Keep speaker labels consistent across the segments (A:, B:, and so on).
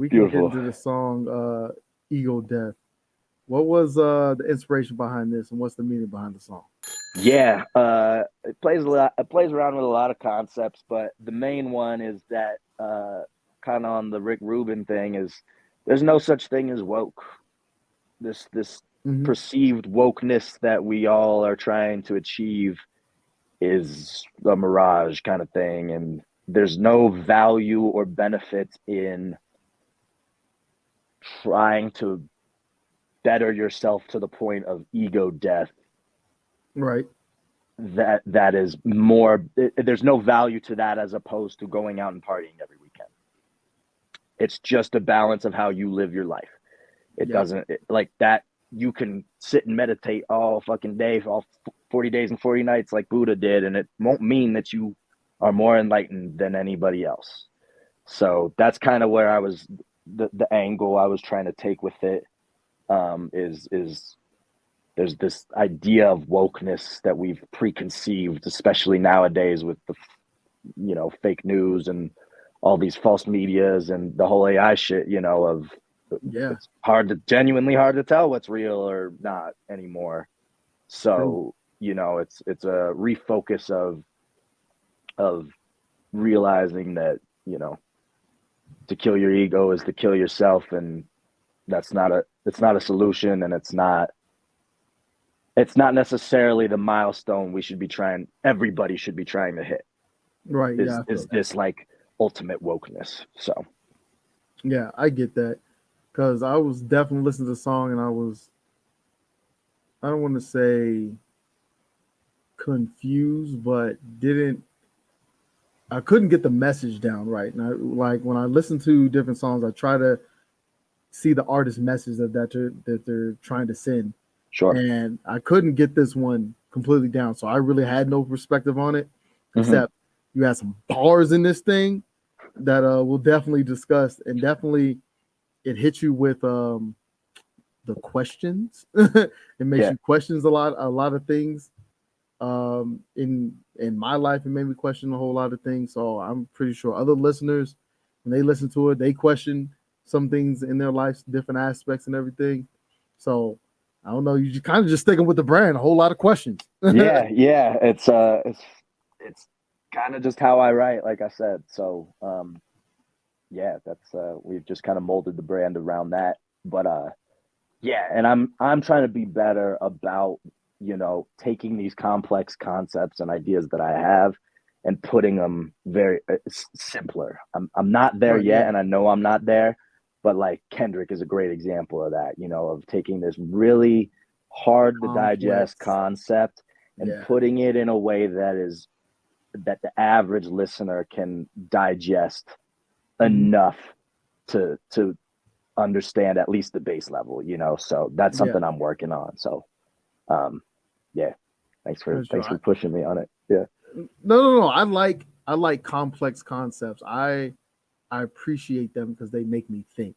A: We can get
B: Beautiful.
A: into the song Ego Death. What was the inspiration behind this and what's the meaning behind the song?
B: Yeah, it plays a lot. It plays around with a lot of concepts, but the main one is that kind of on the Rick Rubin thing is there's no such thing as woke. This
A: Hmm.
B: perceived wokeness that we all are trying to achieve is a mirage kind of thing, and there's no value or benefit in trying to better yourself to the point of ego death.
A: Right.
B: That is more, there's no value to that as opposed to going out and partying every weekend. It's just a balance of how you live your life. It
A: Yeah.
B: doesn't like that. You can sit and meditate all fucking day, all 40 days and 40 nights like Buddha did, and it won't mean that you are more enlightened than anybody else. So that's kind of where I was, the angle I was trying to take with it, is there's this idea of wokeness that we've preconceived, especially nowadays with the fake news and all these false medias and the whole AI shit. Of
A: Yeah.
B: it's genuinely hard to tell what's real or not anymore.
A: True.
B: So it's a refocus of realizing that to kill your ego is to kill yourself, and it's not a solution, and it's not necessarily the milestone we should be trying everybody should be trying to hit,
A: Right. Yeah.
B: is
A: I feel
B: is
A: that.
B: this like ultimate wokeness. So
A: Yeah, I get that because I was definitely listening to the song and I don't want to say confused, but didn't I couldn't get the message down right. And like when I listen to different songs, I try to see the artist message that they're trying to send,
B: sure.
A: and I couldn't get this one completely down. So I really had no perspective on it,
B: Hmm.
A: except you had some bars in this thing that we'll definitely discuss, and definitely it hits you with the questions. It makes
B: Yeah.
A: you questions a lot of things. In my life, it made me question a whole lot of things. So I'm pretty sure other listeners, when they listen to it, they question some things in their lives, different aspects and everything. So I don't know. You just kind of just sticking with the brand, a whole lot of questions.
B: Yeah, it's kind of just how I write, like I said. So yeah, that's we've just kind of molded the brand around that. But yeah, and I'm trying to be better about taking these complex concepts and ideas that I have and putting them very simpler. I'm not there
A: Right.
B: yet,
A: Yeah.
B: and I know I'm not there, but like Kendrick is a great example of that. Of taking this really hard to digest
A: Complex.
B: concept and
A: Yeah.
B: putting it in a way that the average listener can digest
A: Hmm.
B: enough to understand at least the base level. So that's
A: Yeah.
B: something I'm working on. So um yeah, thanks for
A: For sure.
B: thanks for pushing me on it. Yeah.
A: No. I like complex concepts. I appreciate them because they make me think.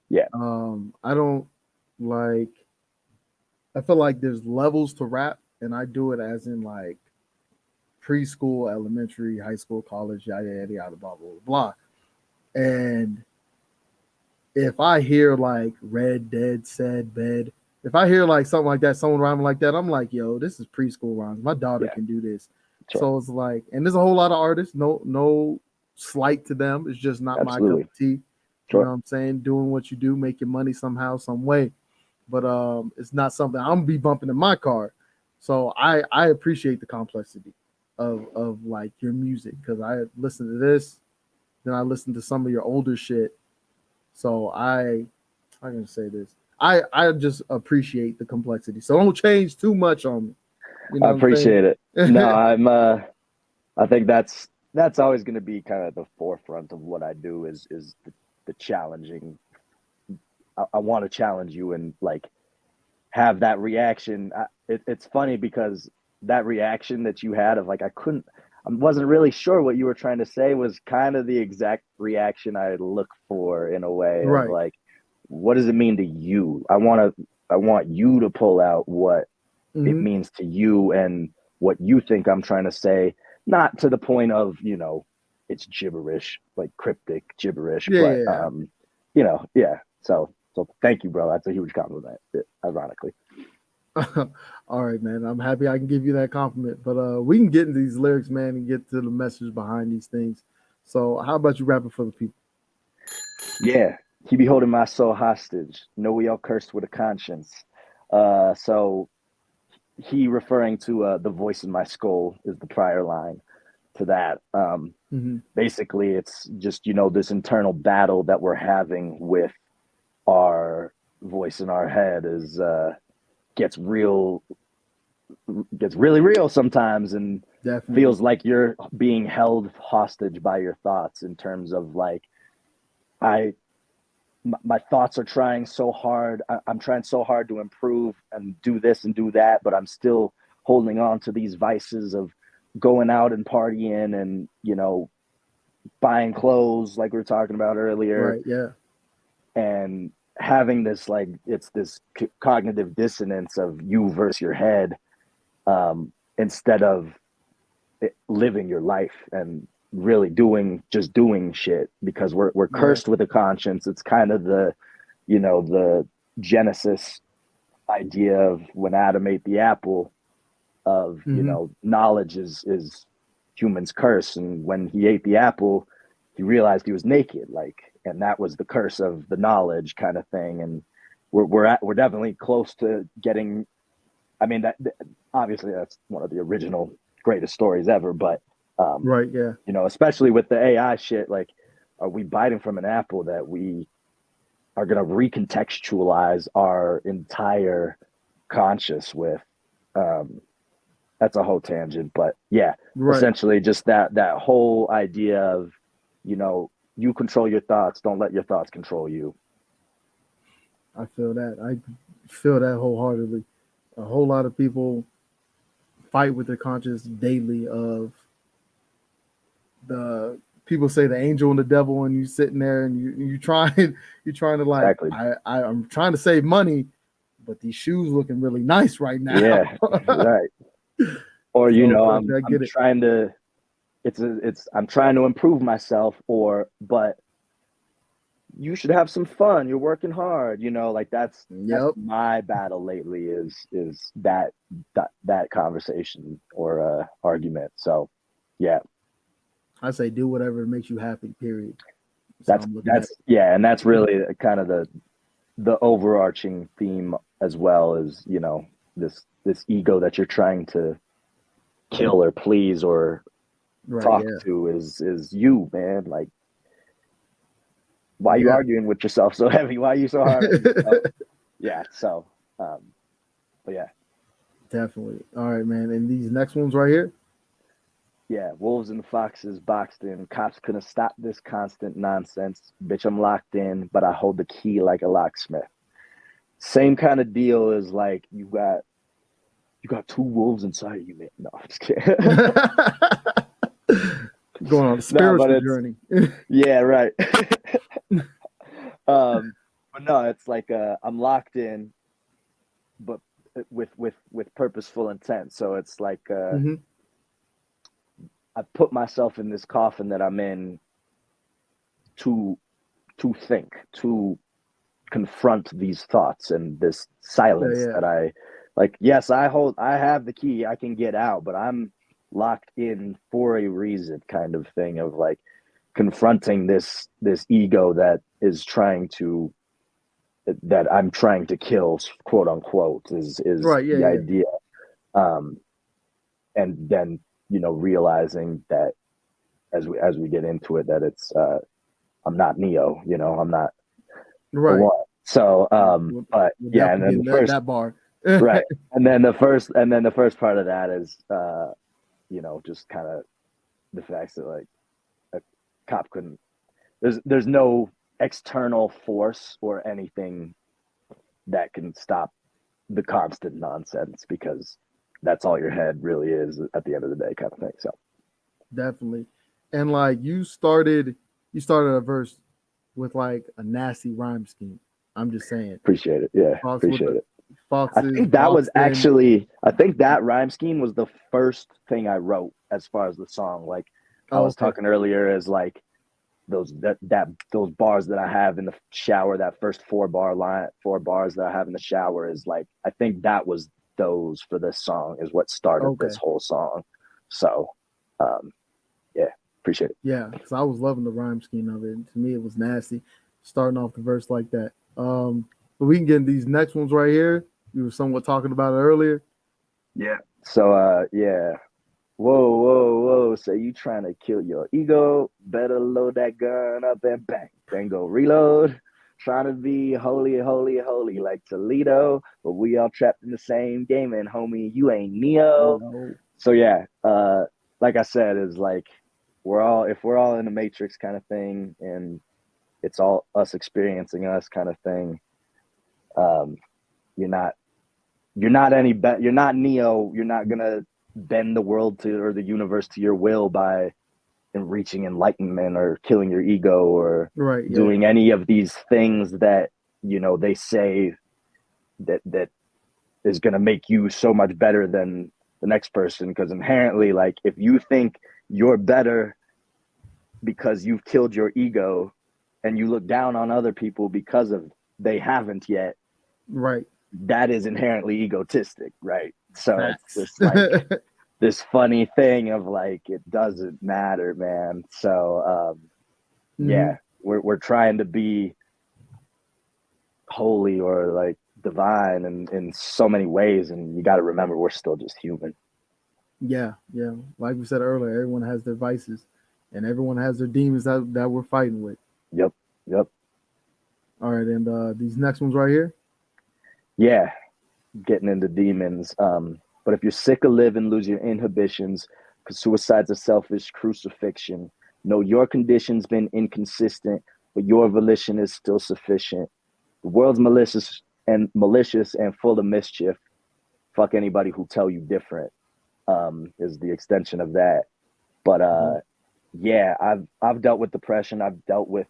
B: Yeah.
A: I don't like. I feel like there's levels to rap, and I do it as in like preschool, elementary, high school, college, yada yada yada, blah blah blah. And if I hear like red, dead, said, bed, if I hear like something like that, someone rhyming like that, I'm like, yo, this is preschool rhymes. My daughter
B: Yeah.
A: can do this.
B: Sure.
A: So it's like, and there's a whole lot of artists. No slight to them. It's just not my cup
B: Absolutely.
A: of tea. You know
B: Sure.
A: what I'm saying? Doing what you do, making money somehow, some way. But it's not something I'm gonna be bumping in my car. So I appreciate the complexity of like your music because I listen to this, then I listen to some of your older shit. So I'm gonna say this. I just appreciate the complexity. So don't change too much on me. You
B: I
A: know what
B: appreciate it.
A: I'm
B: No,
A: saying?
B: I think that's always going to be kind of the forefront of what I do, is the challenging. I want to challenge you and like have that reaction. It's funny because that reaction that you had of like I wasn't really sure what you were trying to say was kind of the exact reaction I look for in a way of
A: Right.
B: like, what does it mean to you? I want you to pull out what it
A: Hmm.
B: means to you and what you think I'm trying to say, not to the point of it's gibberish, like cryptic gibberish,
A: Yeah,
B: but
A: yeah, yeah.
B: Yeah. So thank you, bro. That's a huge compliment, ironically.
A: All right, man. I'm happy I can give you that compliment. But we can get into these lyrics, man, and get to the message behind these things. So how about you rap it for the people?
B: Yeah. He be holding my soul hostage. Know we all cursed with a conscience. So he referring to the voice in my skull is the prior line to that.
A: Mm-hmm.
B: Basically, it's just, this internal battle that we're having with our voice in our head is gets real gets really real sometimes, and
A: Definitely.
B: feels like you're being held hostage by your thoughts, in terms of like, I my thoughts are trying so hard. I'm trying so hard to improve and do this and do that, but I'm still holding on to these vices of going out and partying and, buying clothes like we were talking about earlier,
A: Right. Yeah.
B: and having this, like, it's this cognitive dissonance of you versus your head, instead of living your life and really doing shit, because we're
A: Yeah.
B: cursed with a conscience. It's kind of the Genesis idea of when Adam ate the apple, of,
A: Mm-hmm.
B: knowledge is human's curse, and when he ate the apple, he realized he was naked, like, and that was the curse of the knowledge kind of thing. And we're definitely close to getting. I mean, that obviously that's one of the original greatest stories ever, but
A: Right. Yeah.
B: especially with the AI shit, like, are we biting from an apple that we are going to recontextualize our entire conscious with? Um, that's a whole tangent, but yeah,
A: Right.
B: essentially just that whole idea of, you control your thoughts, don't let your thoughts control you.
A: I feel that. I feel that wholeheartedly. A whole lot of people fight with their conscience daily of the people say the angel and the devil, and you sitting there and you trying you're trying to like
B: Exactly.
A: I'm trying to save money, but these shoes looking really nice right now.
B: Yeah. Right. Or,
A: So trust me, I
B: I'm
A: get it.
B: trying to it's I'm trying to improve myself, but you should have some fun. You're working hard, like, that's
A: Yep.
B: my battle lately, is that conversation or argument. So yeah,
A: I say do whatever makes you happy. Period. So
B: that's
A: I'm looking at
B: that's yeah, and that's really kind of the overarching theme as well, is, this ego that you're trying to kill or please or
A: it. Right.
B: talk
A: Yeah.
B: to is you, man. Like, why are you
A: Yeah.
B: arguing with yourself so heavy? Why are you so hard on yourself? Yeah. So, but yeah,
A: Definitely. All right, man. And these next ones right here.
B: yeah. Wolves and foxes boxed in. Cops couldn't stop this constant nonsense. Bitch, I'm locked in, but I hold the key like a locksmith. Same kind of deal as, like, you got two wolves inside of you, man. No, I'm just kidding.
A: Going on a
B: No, but
A: spiritual
B: it's
A: journey.
B: yeah, right. But no, it's like, I'm locked in, but with purposeful intent. So it's like,
A: Hmm.
B: I put myself in this coffin that I'm in to think, to confront these thoughts and this
A: Yeah.
B: silence
A: Yeah.
B: that I like. Yes, I have the key, I can get out, but I'm locked in for a reason, kind of thing, of like confronting this ego that I'm trying to kill, quote unquote, is
A: Right. Yeah.
B: the
A: Yeah.
B: idea. Um, and then, realizing that as we get into it, that it's, I'm not Neo, I'm not the
A: Right.
B: one. So,
A: We'll,
B: but
A: we'll
B: yeah, and
A: definitely
B: then
A: get
B: the
A: in
B: first
A: that bar.
B: right, and then the first part of that is, just kind of the fact that, like, a cop couldn't. There's no external force or anything that can stop the constant nonsense, because that's all your head really is at the end of the day, kind of thing. So
A: Definitely. And like you started a verse with like a nasty rhyme scheme. I'm just saying.
B: appreciate it. Yeah,
A: Fox with
B: appreciate
A: the
B: it. I
A: foxes
B: think that was
A: boxed in.
B: actually, I think that rhyme scheme was the first thing I wrote as far as the song. Like, I
A: Oh,
B: was
A: okay.
B: talking earlier, as like, those bars that I have in the shower, that first 4 bars that I have in the shower is like, I think that was those for this song is what started
A: Okay.
B: this whole song. So, yeah, appreciate it.
A: Yeah, because I was loving the rhyme scheme of it. To me, it was nasty, starting off the verse like that. But we can get in these next ones right here. We were somewhat talking about it earlier.
B: Yeah. So, yeah. Whoa, whoa, whoa. So you trying to kill your ego? Better load that gun up and bang. Then go reload. Trying to be holy, holy, holy like Toledo. But we all trapped in the same game. And homie, you ain't
A: You
B: Neo.
A: know,
B: So yeah, like I said, is like if we're all in a matrix kind of thing and it's all us experiencing us kind of thing, um, you're not you're not Neo. You're not gonna bend the world to or the universe to your will by reaching enlightenment or killing your ego or
A: right? Yeah,
B: doing any of these things that they say that is gonna make you so much better than the next person. Because inherently, like if you think you're better because you've killed your ego and you look down on other people because of they haven't yet,
A: right.
B: that is inherently egotistic, right? So it's
A: Facts.
B: just like this funny thing of like it doesn't matter, man. So
A: Mhm.
B: yeah, we're trying to be holy or like divine in so many ways, and you got to remember we're still just human.
A: Yeah, yeah. Like we said earlier, everyone has their vices, and everyone has their demons that we're fighting with.
B: Yep, yep,
A: All right, and these next ones right here.
B: yeah. Getting into demons. But if you're sick of living, lose your inhibitions, because suicide's a selfish crucifixion. Know your condition's been inconsistent, but your volition is still sufficient. The world's malicious and full of mischief. Fuck anybody who tell you different. Is the extension of that. But
A: Mhm.
B: yeah, I've dealt with depression. I've dealt with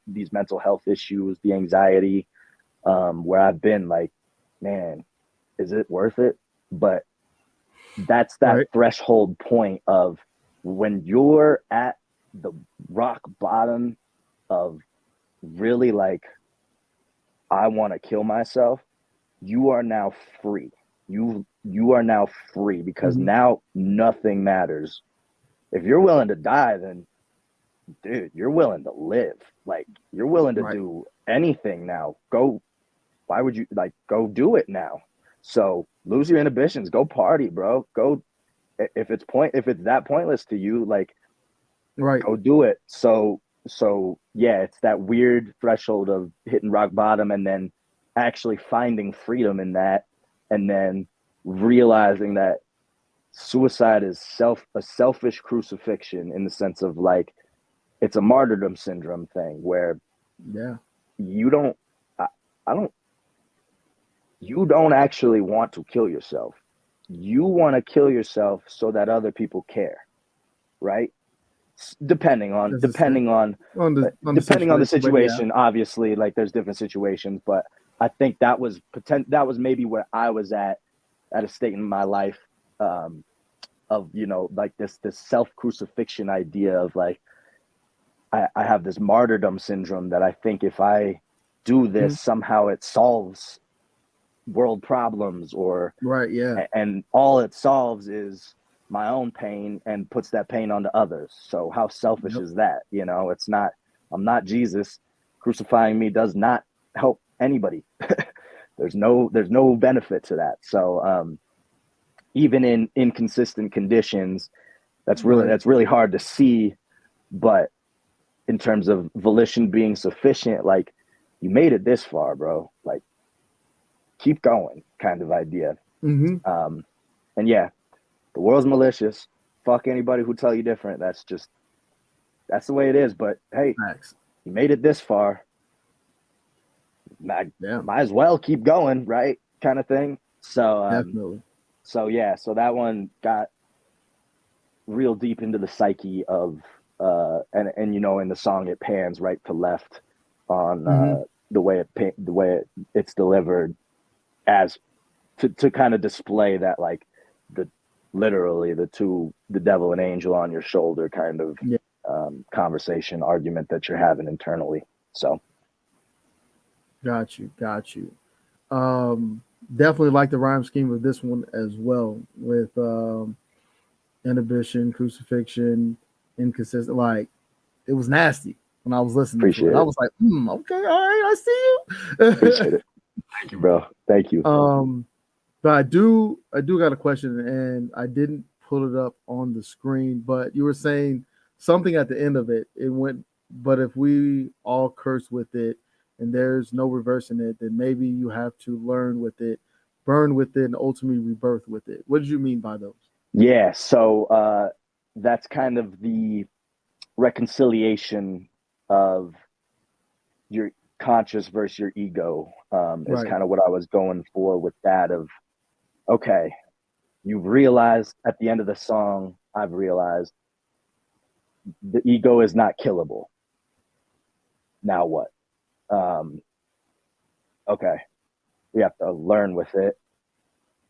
B: these mental health issues, the anxiety, where I've been like, man, is it worth it? But that's that
A: Right.
B: threshold point of when you're at the rock bottom of really like, I want to kill myself, you are now free. You are now free because
A: Mhm.
B: now nothing matters. If you're willing to die, then dude, you're willing to live. Like you're willing to
A: Right.
B: do anything now. Go, why would you like go do it now? So lose your inhibitions, go party, bro. Go if it's that pointless to you, like
A: Right.
B: go do it. So yeah, it's that weird threshold of hitting rock bottom and then actually finding freedom in that, and then realizing that suicide is a selfish crucifixion in the sense of like it's a martyrdom syndrome thing where
A: Yeah.
B: you don't I, I don't you don't actually want to kill yourself. You want to kill yourself so that other people care, right? Depending on
A: That's just it. On the
B: depending on the
A: situation, but yeah.
B: situation, obviously, like there's different situations, but I think that was maybe where I was at a state in my life, of like this self crucifixion idea of like I have this martyrdom syndrome that I think if I do
A: Mhm.
B: this somehow it solves world problems, or
A: Right. Yeah.
B: and all it solves is my own pain and puts that pain onto others. So how selfish
A: Yep.
B: is that? It's not, I'm not Jesus. Crucifying me does not help anybody. There's no benefit to that. So even in inconsistent conditions,
A: Right.
B: that's really hard to see. But in terms of volition being sufficient, like you made it this far, bro. Like keep going, kind of idea.
A: Mm-hmm.
B: Um, and yeah, the world's malicious. Fuck anybody who tell you different. That's the way it is. But hey,
A: Facts.
B: you made it this far. Might,
A: Yeah.
B: might as well keep going, right? Kind of thing.
A: Definitely.
B: So yeah, so that one got real deep into the psyche of and in the song it pans right to left on
A: Mm-hmm.
B: the way it's delivered as to kind of display that like the literally the devil and angel on your shoulder kind of
A: Yeah.
B: conversation, argument that you're having internally. So
A: Got you. Got you. Definitely like the rhyme scheme of this one as well, with inhibition, crucifixion, inconsistent. Like, it was nasty when I was listening to it.
B: appreciate
A: I
B: it.
A: was like, okay, all right, I see
B: Appreciate
A: you.
B: it. Thank you, bro. Thank you.
A: But I do got a question, and I didn't pull it up on the screen, but you were saying something at the end of it. It went, but if we all curse with it and there's no reversing it, then maybe you have to learn with it, burn with it, and ultimately rebirth with it. What did you mean by those?
B: Yeah. So that's kind of the reconciliation of your conscious versus your ego, is
A: Right,
B: kind of what I was going for with that. Of, okay, you've realized at the end of the song, I've realized the ego is not killable. Now what? Um, okay, we have to learn with it,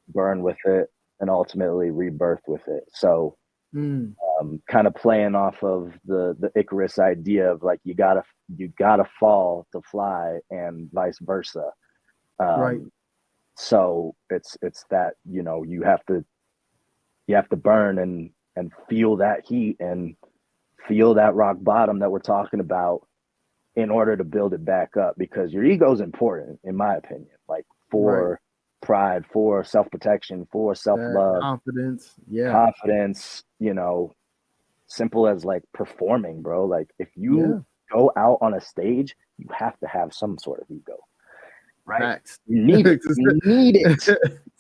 B: burn with it, and ultimately rebirth with it. So
A: mm,
B: kind of playing off of the Icarus idea of like you gotta fall to fly and vice versa.
A: right,
B: Um, so it's that, you have to burn and feel that heat and feel that rock bottom that we're talking about in order to build it back up, because your ego is important in my opinion, like
A: right.
B: for pride, for self-protection, for
A: That
B: self-love,
A: confidence, yeah,
B: confidence, simple as like performing, bro. Like if you
A: yeah,
B: go out on a stage, you have to have some sort of ego, right?
A: facts.
B: You need it. You need it.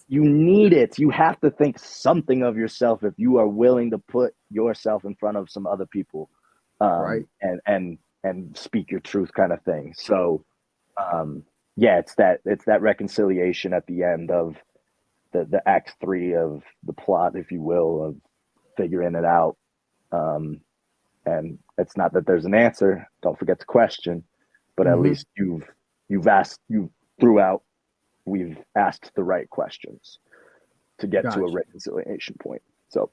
B: You need it. You have to think something of yourself if you are willing to put yourself in front of some other people,
A: Right,
B: and speak your truth, kind of thing. So, yeah, it's that reconciliation at the end of the act three of the plot, if you will, of figuring it out. Um, and it's not that there's an answer. Don't forget to question, but at
A: hmm,
B: least you've asked you throughout. We've asked the right questions to get to a
A: gotcha.
B: reconciliation point. So